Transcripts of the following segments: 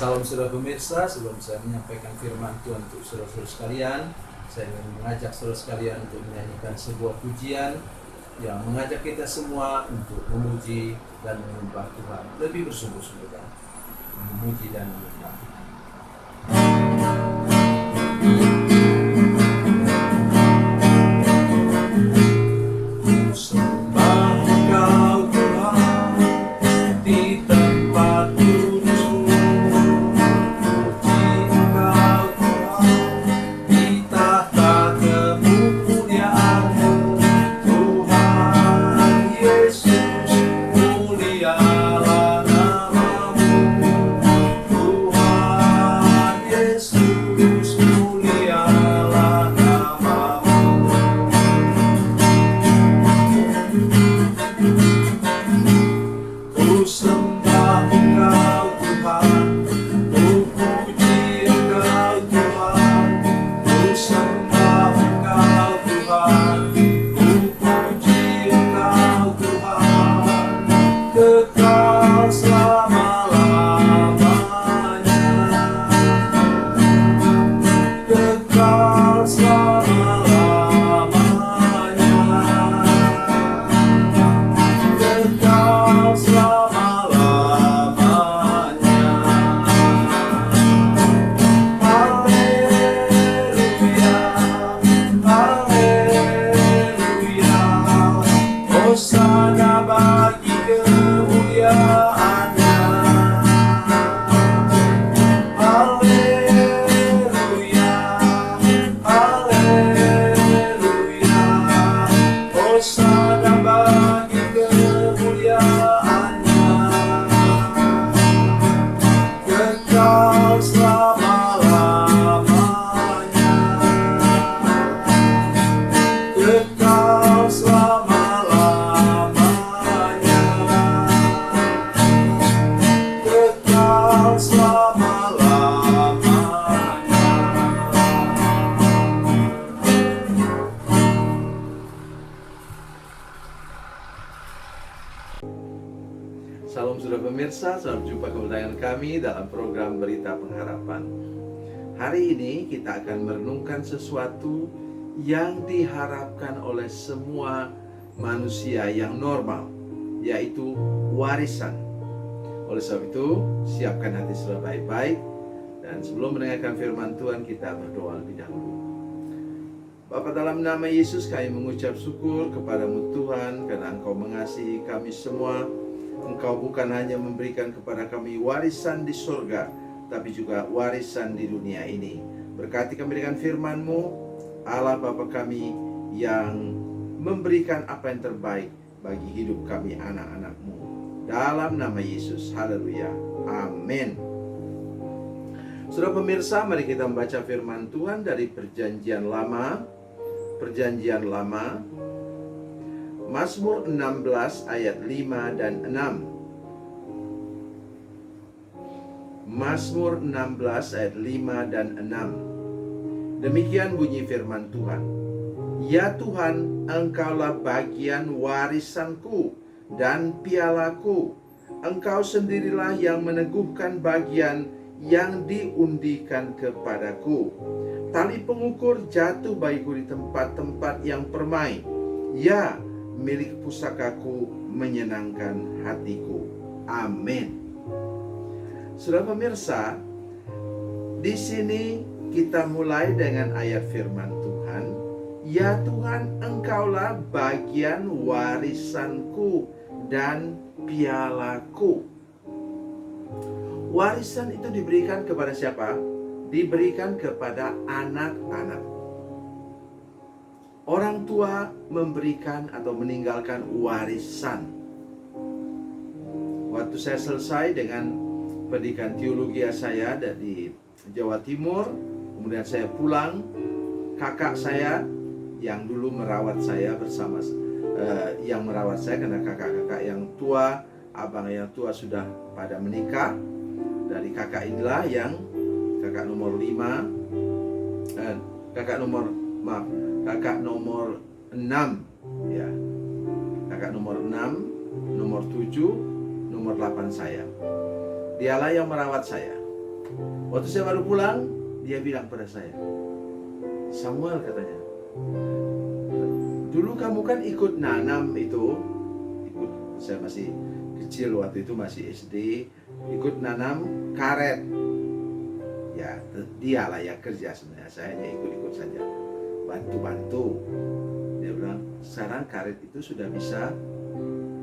Salam saudara pemirsa, sebelum saya menyampaikan firman Tuhan untuk saudara-saudara sekalian, saya ingin mengajak saudara sekalian untuk menyanyikan sebuah pujian yang mengajak kita semua untuk memuji dan menyembah Tuhan lebih bersungguh-sungguh, memuji dan menyembah Tuhan. Salam saudara pemirsa, selamat jumpa kembali dengan kami dalam program Berita Pengharapan. Hari ini kita akan merenungkan sesuatu yang diharapkan oleh semua manusia yang normal, yaitu warisan. Oleh sebab itu, siapkan hati saudara baik-baik, dan sebelum mendengarkan firman Tuhan, kita berdoa lebih dahulu. Bapa, dalam nama Yesus kami mengucap syukur kepadamu Tuhan, karena Engkau mengasihi kami semua. Engkau bukan hanya memberikan kepada kami warisan di surga, tapi juga warisan di dunia ini. Berkati kami dengan firman-Mu, Allah Bapa kami, yang memberikan apa yang terbaik bagi hidup kami anak-anak-Mu. Dalam nama Yesus, haleluya, amin. Saudara pemirsa, mari kita membaca firman Tuhan dari Perjanjian Lama. Perjanjian Lama, Mazmur 16 ayat 5 dan 6. Mazmur 16 ayat 5 dan 6. Demikian bunyi firman Tuhan. Ya Tuhan, Engkaulah bagian warisanku dan pialaku. Engkau sendirilah yang meneguhkan bagian yang diundikan kepadaku. Tali pengukur jatuh bagiku di tempat-tempat yang permai. Ya, milik pusakaku menyenangkan hatiku. Amin. Saudara pemirsa, di sini kita mulai dengan ayat firman Tuhan. Ya Tuhan, Engkaulah bagian warisanku dan pialaku. Warisan itu diberikan kepada siapa? Diberikan kepada anak-anak. Orang tua memberikan atau meninggalkan warisan. Waktu saya selesai dengan pendidikan teologi saya dari Jawa Timur, kemudian saya pulang, kakak saya yang dulu merawat saya bersama yang merawat saya, karena kakak-kakak yang tua, abang yang tua sudah pada menikah. Dari kakak inilah yang kakak nomor 5, kakak nomor 6 ya. Kakak nomor 6, nomor 7, nomor 8 saya. Dialah yang merawat saya. Waktu saya baru pulang, dia bilang pada saya, Samuel, katanya, dulu kamu kan ikut nanam itu, saya masih kecil waktu itu, masih SD, ikut nanam karet. Ya, dia lah yang kerja sebenarnya, saya hanya ikut-ikut saja, bantu-bantu. Dia bilang, sekarang karet itu sudah bisa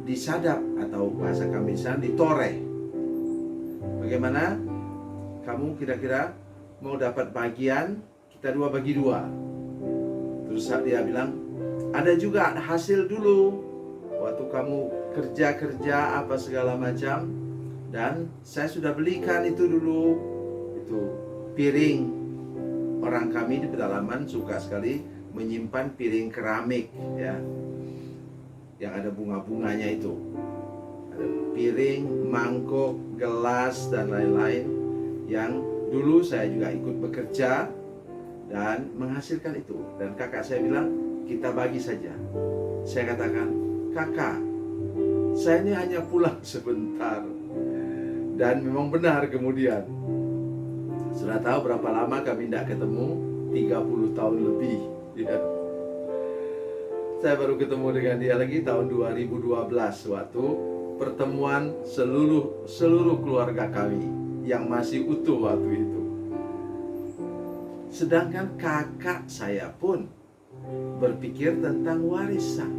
disadap, atau bahasa kami sana ditoreh. Bagaimana? Kamu kira-kira mau dapat bagian, kita 2 bagi 2. Terus dia bilang, ada juga hasil dulu waktu kamu kerja apa segala macam, dan saya sudah belikan itu dulu, itu piring. Orang kami di pedalaman suka sekali menyimpan piring keramik, ya, yang ada bunga-bunganya itu. Ada piring, mangkok, gelas, dan lain-lain, yang dulu saya juga ikut bekerja dan menghasilkan itu. Dan kakak saya bilang, kita bagi saja. Saya katakan, kakak, saya ini hanya pulang sebentar. Dan memang benar kemudian, sudah tahu berapa lama kami tidak ketemu, 30 tahun lebih, ya. Saya baru ketemu dengan dia lagi tahun 2012 waktu pertemuan seluruh keluarga kami yang masih utuh waktu itu. Sedangkan kakak saya pun berpikir tentang warisan.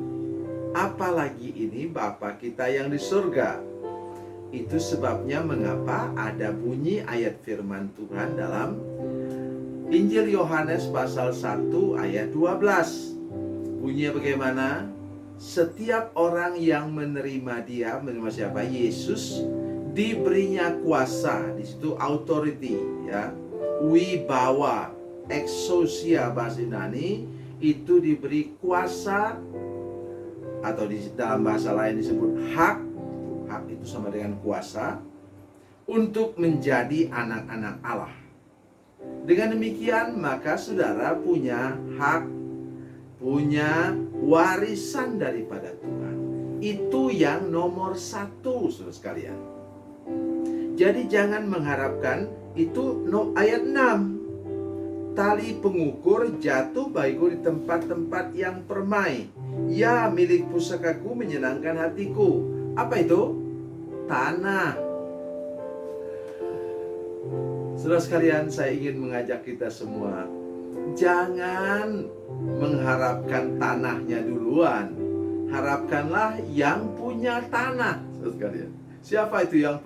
Apalagi ini Bapa kita yang di surga. Itu sebabnya mengapa ada bunyi ayat firman Tuhan dalam Injil Yohanes pasal 1 ayat 12. Bunyinya bagaimana? Setiap orang yang menerima dia, menerima siapa? Yesus, diberinya kuasa. Di situ authority, ya. Wibawa, exousia bahasa Yunani, itu diberi kuasa, atau di dalam bahasa lain disebut hak. Hak itu sama dengan kuasa, untuk menjadi anak-anak Allah. Dengan demikian maka saudara punya hak, punya warisan daripada Tuhan. Itu yang nomor 1, saudara sekalian. Jadi jangan mengharapkan itu ayat 6. Tali pengukur jatuh bagiku di tempat-tempat yang permai. Ya, milik pusakaku menyenangkan hatiku. Apa itu? Tanah. Saudara sekalian, saya ingin mengajak kita semua, jangan mengharapkan tanahnya duluan. Harapkanlah yang punya tanah, saudara sekalian. Siapa itu yang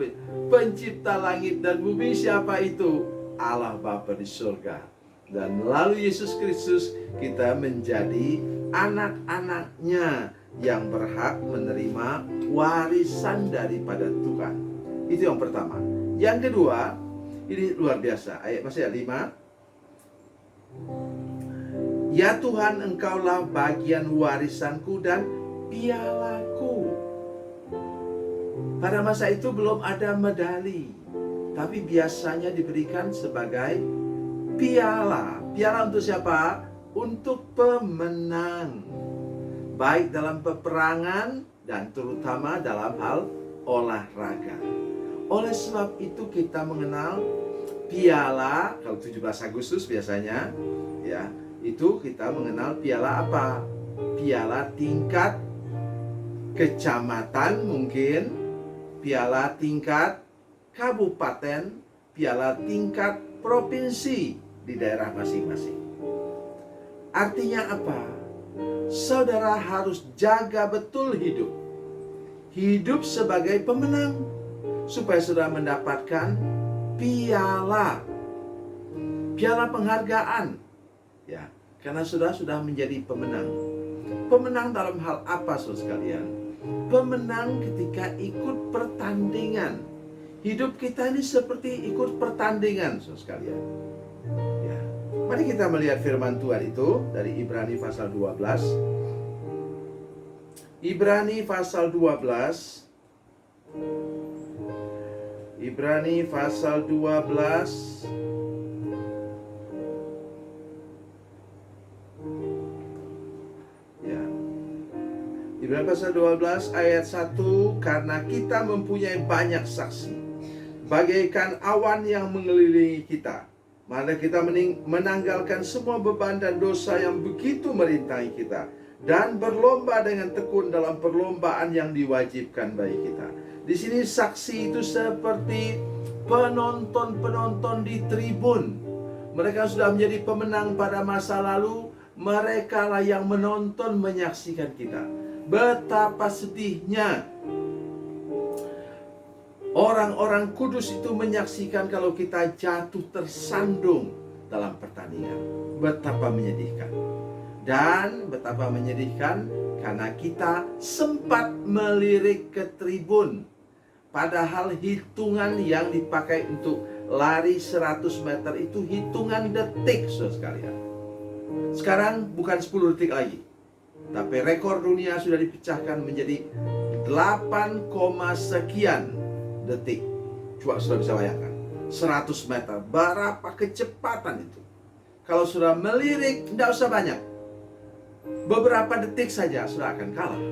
pencipta langit dan bumi? Siapa itu? Allah Bapa di surga. Dan melalui Yesus Kristus kita menjadi anak-anaknya yang berhak menerima warisan daripada Tuhan. Itu yang pertama. Yang kedua, ini luar biasa. Ayat masih ayat 5. Ya Tuhan, Engkaulah bagian warisanku dan pialaku. Pada masa itu belum ada medali, tapi biasanya diberikan sebagai piala. Piala untuk siapa? Untuk pemenang, baik dalam peperangan dan terutama dalam hal olahraga. Oleh sebab itu kita mengenal piala, kalau 17 Agustus biasanya, ya, itu kita mengenal piala apa? Piala tingkat kecamatan mungkin, piala tingkat kabupaten, piala tingkat provinsi di daerah masing-masing. Artinya apa? Saudara harus jaga betul hidup sebagai pemenang, supaya saudara mendapatkan piala penghargaan, ya, karena saudara sudah menjadi pemenang. Pemenang dalam hal apa, saudara sekalian? Pemenang ketika ikut pertandingan. Hidup kita ini seperti ikut pertandingan, saudara sekalian. Ya. Mari kita melihat firman Tuhan itu dari Ibrani pasal 12. Ibrani pasal 12. Ibrani pasal 12. Ya. Ibrani pasal 12 ayat 1, karena kita mempunyai banyak saksi. bagaikan awan yang mengelilingi kita. Mari kita menanggalkan semua beban dan dosa yang begitu merintangi kita, dan berlomba dengan tekun dalam perlombaan yang diwajibkan bagi kita. Di sini saksi itu seperti penonton-penonton di tribun. Mereka sudah menjadi pemenang pada masa lalu. Mereka lah yang menonton, menyaksikan kita. Betapa sedihnya orang-orang kudus itu menyaksikan kalau kita jatuh tersandung dalam pertandingan. Betapa menyedihkan. Dan betapa menyedihkan karena kita sempat melirik ke tribun. Padahal hitungan yang dipakai untuk lari 100 meter itu hitungan detik, saudara sekalian. Sekarang bukan 10 detik lagi, tapi rekor dunia sudah dipecahkan menjadi 8, sekian detik. Coba sudah bisa bayangkan 100 meter, berapa kecepatan itu. Kalau sudah melirik, tidak usah banyak, beberapa detik saja sudah akan kalah.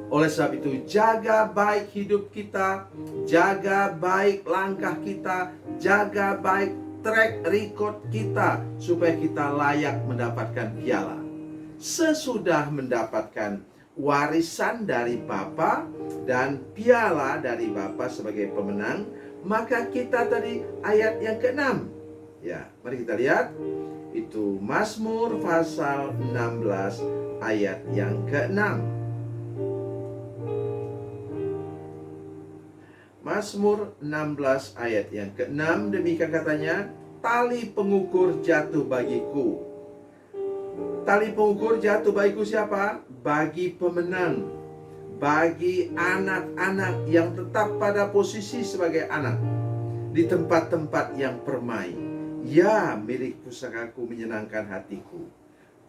Oleh sebab itu, jaga baik hidup kita, jaga baik langkah kita, jaga baik track record kita, supaya kita layak mendapatkan piala. Sesudah mendapatkan warisan dari Bapa dan piala dari Bapa sebagai pemenang, maka kita tadi ayat yang ke-6. Ya, mari kita lihat. Itu Mazmur pasal 16 ayat yang ke-6. Mazmur 16 ayat yang ke-6, demikian katanya, tali pengukur jatuh bagiku. Tali pengukur jatuh bagiku siapa? Bagi pemenang, bagi anak-anak yang tetap pada posisi sebagai anak di tempat-tempat yang permai. Ya, milik pusakaku menyenangkan hatiku.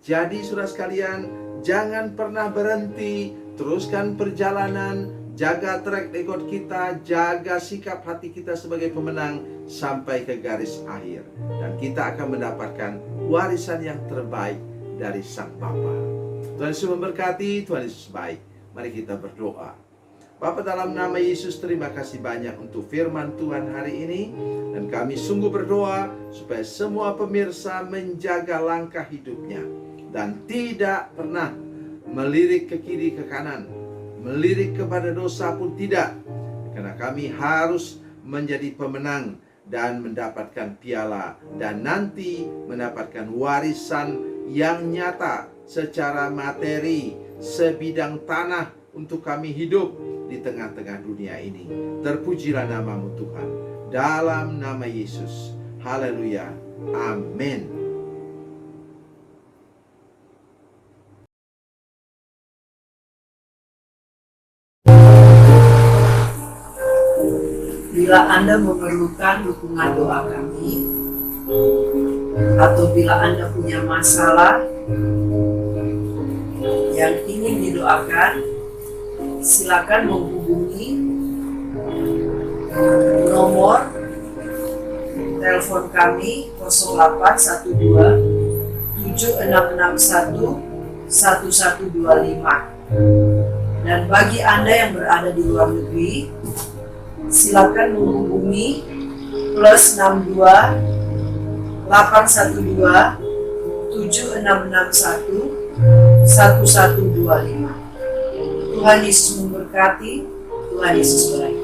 Jadi saudara sekalian, jangan pernah berhenti, teruskan perjalanan, jaga track record kita, jaga sikap hati kita sebagai pemenang sampai ke garis akhir. Dan kita akan mendapatkan warisan yang terbaik dari Sang Bapa. Tuhan Yesus memberkati, Tuhan Yesus baik. Mari kita berdoa. Bapa, dalam nama Yesus, terima kasih banyak untuk firman Tuhan hari ini. Dan kami sungguh berdoa supaya semua pemirsa menjaga langkah hidupnya dan tidak pernah melirik ke kiri ke kanan, melirik kepada dosa pun tidak. Karena kami harus menjadi pemenang dan mendapatkan piala, dan nanti mendapatkan warisan yang nyata secara materi, sebidang tanah untuk kami hidup di tengah-tengah dunia ini. Terpujilah namamu Tuhan, dalam nama Yesus. Haleluya. Amin. Bila Anda memerlukan dukungan doa kami, atau bila Anda punya masalah yang ingin didoakan, silakan menghubungi nomor telepon kami 0812 7661 1125. Dan bagi Anda yang berada di luar negeri, silakan menghubungi +62 812 7661 1125. Tuhan Yesus memberkati, Tuhan Yesus berkati.